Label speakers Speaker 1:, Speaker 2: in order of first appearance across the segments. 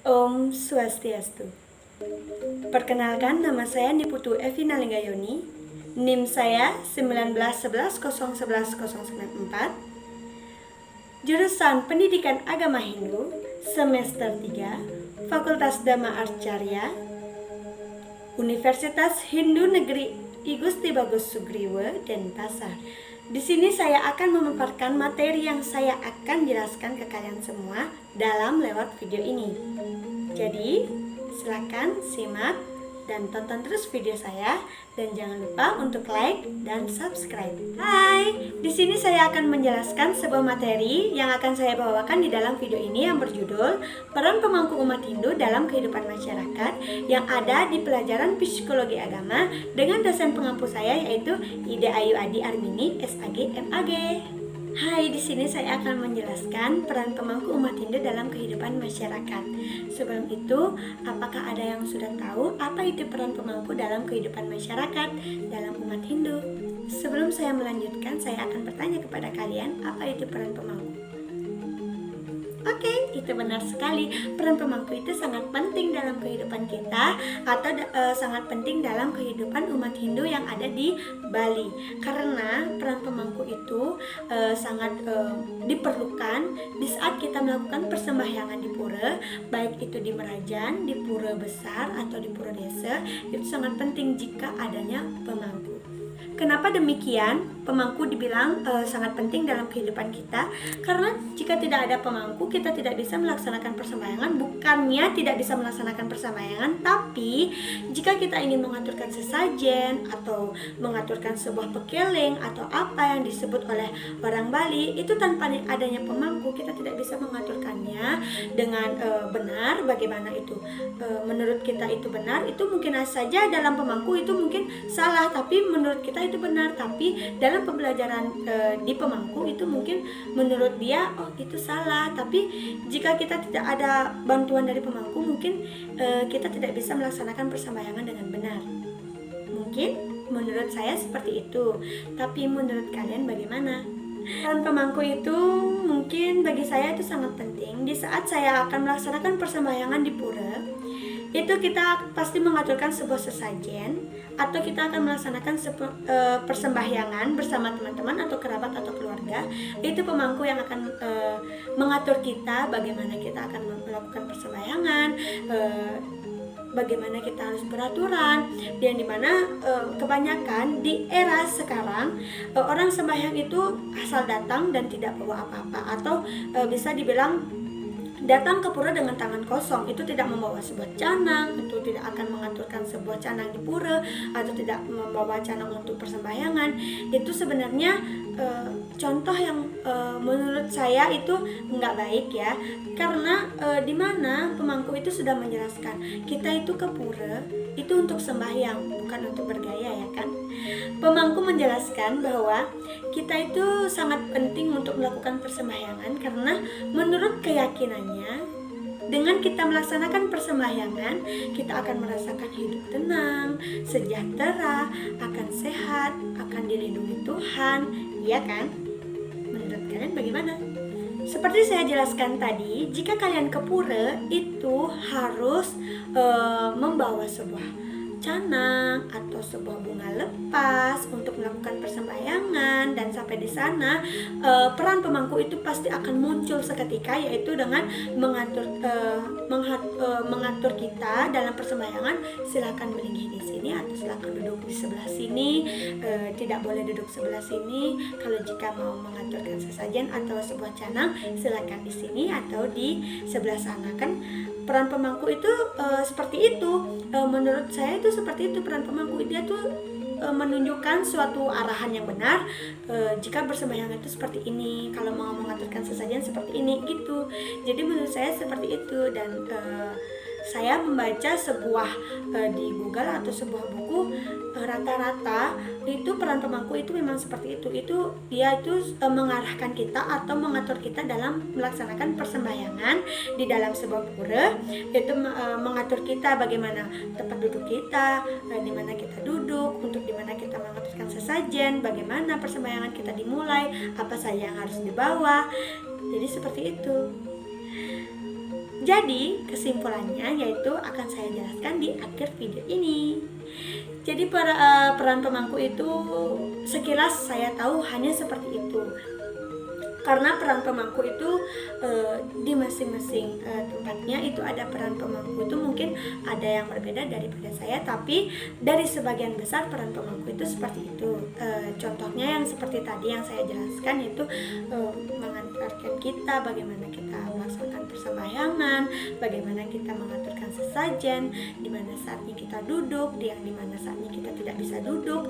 Speaker 1: Om Swastiastu. Perkenalkan, nama saya Niputu Evi Nalinggayoni. NIM saya 19110110094. Jurusan Pendidikan Agama Hindu, semester 3, Fakultas Dhamma Arcarya, Universitas Hindu Negeri I Gusti Bagus Sugriwe, Denpasar. Di sini saya akan memaparkan materi yang saya akan jelaskan ke kalian semua dalam lewat video ini. Jadi, silakan simak dan tonton terus video saya dan jangan lupa untuk like dan subscribe. Hai, di sini saya akan menjelaskan sebuah materi yang akan saya bawakan di dalam video ini yang berjudul Peran Pemangku Umat Hindu dalam Kehidupan Masyarakat yang ada di pelajaran Psikologi Agama dengan dosen pengampu saya yaitu Ida Ayu Adi Armini, SAG MAG. Hai, di sini saya akan menjelaskan peran pemangku umat Hindu dalam kehidupan masyarakat. Sebelum itu, apakah ada yang sudah tahu apa itu peran pemangku dalam kehidupan masyarakat dalam umat Hindu? Sebelum saya melanjutkan, saya akan bertanya kepada kalian, apa itu peran pemangku? Oke, itu benar sekali. Peran pemangku itu sangat penting dalam kehidupan kita atau sangat penting dalam kehidupan umat Hindu yang ada di Bali. Karena peran pemangku itu sangat diperlukan di saat kita melakukan persembahyangan di pura, baik itu di Merajan, di pura besar atau di pura desa, itu sangat penting jika adanya pemangku. Kenapa demikian? Pemangku dibilang sangat penting dalam kehidupan kita karena jika tidak ada pemangku kita tidak bisa melaksanakan persembahyangan. Bukannya tidak bisa melaksanakan persembahyangan, tapi jika kita ingin mengaturkan sesajen atau mengaturkan sebuah pekeleng atau apa yang disebut oleh orang Bali, itu tanpa adanya pemangku kita tidak bisa mengaturkannya dengan benar. Bagaimana itu menurut kita itu benar, itu mungkin saja dalam pemangku itu mungkin salah, tapi menurut kita itu benar. Tapi dalam pembelajaran di pemangku itu mungkin menurut dia itu salah. Tapi jika kita tidak ada bantuan dari pemangku, mungkin kita tidak bisa melaksanakan persembahyangan dengan benar. Mungkin menurut saya seperti itu. Tapi menurut kalian bagaimana? Peran pemangku itu mungkin bagi saya itu sangat penting. Di saat saya akan melaksanakan persembahyangan di pura, itu kita pasti mengaturkan sebuah sesajen atau kita akan melaksanakan persembahyangan bersama teman-teman atau kerabat atau keluarga. Itu pemangku yang akan mengatur kita bagaimana kita akan melakukan persembahyangan, bagaimana kita harus beraturan, dan dimana kebanyakan di era sekarang orang sembahyang itu asal datang dan tidak bawa apa-apa, atau bisa dibilang datang ke pura dengan tangan kosong. Itu tidak membawa sebuah canang, itu tidak akan mengaturkan sebuah canang di pura, atau tidak membawa canang untuk persembahyangan. Itu sebenarnya contoh yang menurut saya itu nggak baik ya. Karena di mana pemangku itu sudah menjelaskan kita itu ke pura itu untuk sembahyang, bukan untuk bergaya, ya kan. Pemangku menjelaskan bahwa kita itu sangat penting untuk melakukan persembahyangan karena menurut keyakinannya dengan kita melaksanakan persembahyangan kita akan merasakan hidup tenang, sejahtera, akan sehat, akan dilindungi Tuhan, ya kan? Menurut kalian bagaimana? Seperti saya jelaskan tadi, jika kalian ke pura itu harus membawa sebuah canang atau sebuah bunga lepas untuk melakukan persembahyangan, dan sampai di sana peran pemangku itu pasti akan muncul seketika, yaitu dengan mengatur kita dalam persembahyangan. Silakan berdiri di sini atau silakan duduk di sebelah sini, tidak boleh duduk sebelah sini. Kalau jika mau mengaturkan sesajen atau sebuah canang, silakan di sini atau di sebelah sana. Kan peran pemangku itu seperti itu. Menurut saya itu seperti itu peran pemangku. Dia tuh menunjukkan suatu arahan yang benar. Jika persembahyangan itu seperti ini, kalau mau mengaturkan sesajen seperti ini gitu. Jadi menurut saya seperti itu. Dan saya membaca sebuah di Google atau sebuah buku, rata-rata itu peran pemangku itu memang seperti itu. Dia itu mengarahkan kita atau mengatur kita dalam melaksanakan persembahyangan di dalam sebuah pura. Itu mengatur kita bagaimana tempat duduk kita, di mana kita duduk, untuk di mana kita mengaturkan sesajen, bagaimana persembahyangan kita dimulai, apa saja yang harus dibawa. Jadi seperti itu. Jadi kesimpulannya yaitu akan saya jelaskan di akhir video ini. Jadi peran pemangku itu sekilas saya tahu hanya seperti itu. Karena peran pemangku itu di masing-masing tempatnya itu ada peran pemangku itu mungkin ada yang berbeda daripada saya, tapi dari sebagian besar peran pemangku itu seperti itu. Contohnya yang seperti tadi yang saya jelaskan itu mengantarkan kita, bagaimana kita melaksanakan persembahyangan, bagaimana kita mengaturkan sesajen, di mana saatnya kita duduk, yang di mana saatnya kita tidak bisa duduk,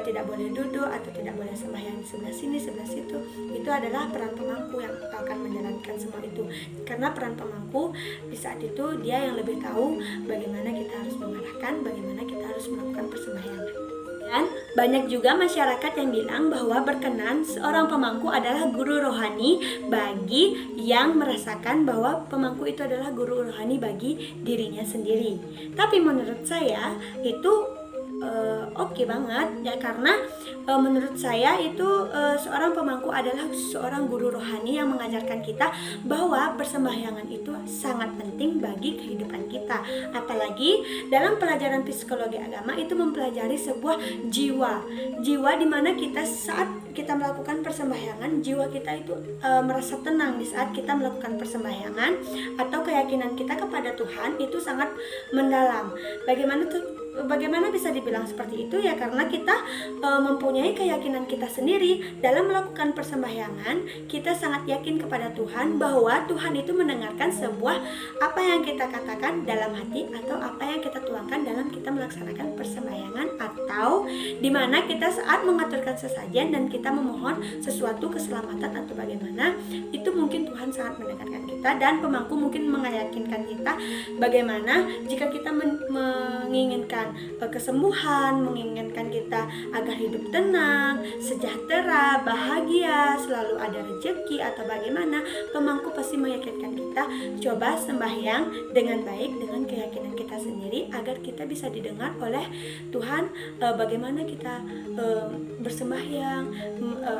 Speaker 1: tidak boleh duduk atau tidak boleh sembahyang di sebelah sini, sebelah situ. Itu adalah peran pemangku yang akan menjalankan semua itu. Karena peran pemangku di saat itu dia yang lebih tahu bagaimana kita harus mengarahkan, bagaimana kita harus melakukan persembahyangan. Dan banyak juga masyarakat yang bilang bahwa berkenan seorang pemangku adalah guru rohani bagi yang merasakan bahwa pemangku itu adalah guru rohani bagi dirinya sendiri. Tapi menurut saya itu oke banget ya, karena menurut saya itu seorang pemangku adalah seorang guru rohani yang mengajarkan kita bahwa persembahyangan itu sangat penting bagi kehidupan kita. Apalagi dalam pelajaran psikologi agama itu mempelajari sebuah jiwa dimana kita saat kita melakukan persembahyangan, jiwa kita itu merasa tenang di saat kita melakukan persembahyangan, atau keyakinan kita kepada Tuhan itu sangat mendalam. Bagaimana bisa dibilang seperti itu ya, karena kita mempunyai keyakinan kita sendiri dalam melakukan persembahyangan. Kita sangat yakin kepada Tuhan bahwa Tuhan itu mendengarkan sebuah apa yang kita katakan dalam hati atau apa yang kita tuangkan dalam kita melaksanakan persembahyangan, atau dimana kita saat mengaturkan sesajen dan kita memohon sesuatu keselamatan atau bagaimana, itu mungkin Tuhan sangat mendengarkan kita, dan pemangku mungkin meyakinkan kita bagaimana jika kita menginginkan kesembuhan, menginginkan kita agar hidup tenang, sejahtera, bahagia, selalu ada rezeki atau bagaimana, pemangku pasti meyakinkan kita coba sembahyang dengan baik, dengan keyakinan kita sendiri, agar kita bisa didengar oleh Tuhan. Bagaimana kita bersembahyang,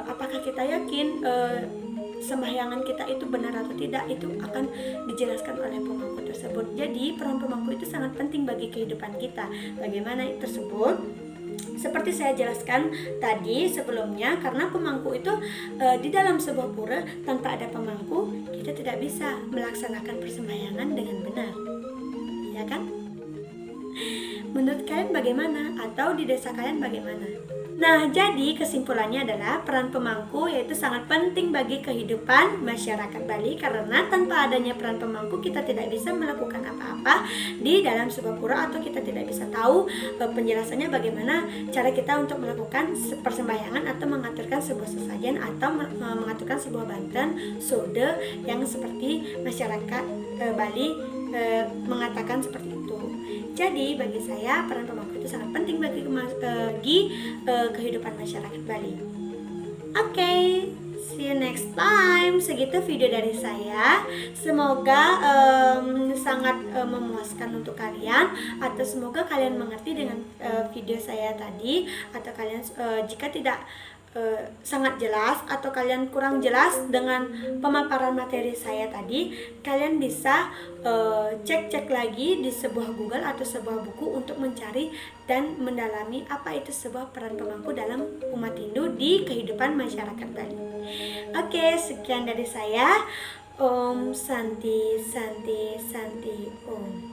Speaker 1: apakah kita yakin sembahyangan kita itu benar atau tidak, itu akan dijelaskan oleh pemangku tersebut. Jadi peran pemangku itu sangat penting bagi kehidupan kita. Bagaimana tersebut? Seperti saya jelaskan tadi sebelumnya, karena pemangku itu di dalam sebuah pura tanpa ada pemangku kita tidak bisa melaksanakan persembahyangan dengan benar, ya kan? Menurut kalian bagaimana? Atau di desa kalian bagaimana? Nah, jadi kesimpulannya adalah peran pemangku yaitu sangat penting bagi kehidupan masyarakat Bali, karena tanpa adanya peran pemangku kita tidak bisa melakukan apa-apa di dalam sebuah pura, atau kita tidak bisa tahu penjelasannya bagaimana cara kita untuk melakukan persembahyangan atau mengaturkan sebuah sesajen atau mengaturkan sebuah banten sode yang seperti masyarakat Bali mengatakan seperti itu. Jadi bagi saya peran pemangku itu sangat penting bagi kehidupan masyarakat Bali. Oke, see you next time. Segitu video dari saya. Semoga sangat memuaskan untuk kalian, atau semoga kalian mengerti dengan video saya tadi, atau kalian jika tidak sangat jelas atau kalian kurang jelas dengan pemaparan materi saya tadi, kalian bisa cek lagi di sebuah Google atau sebuah buku untuk mencari dan mendalami apa itu sebuah peran pemangku dalam umat Hindu di kehidupan masyarakat Bali. Oke, sekian dari saya. Om Santi Santi Santi Om.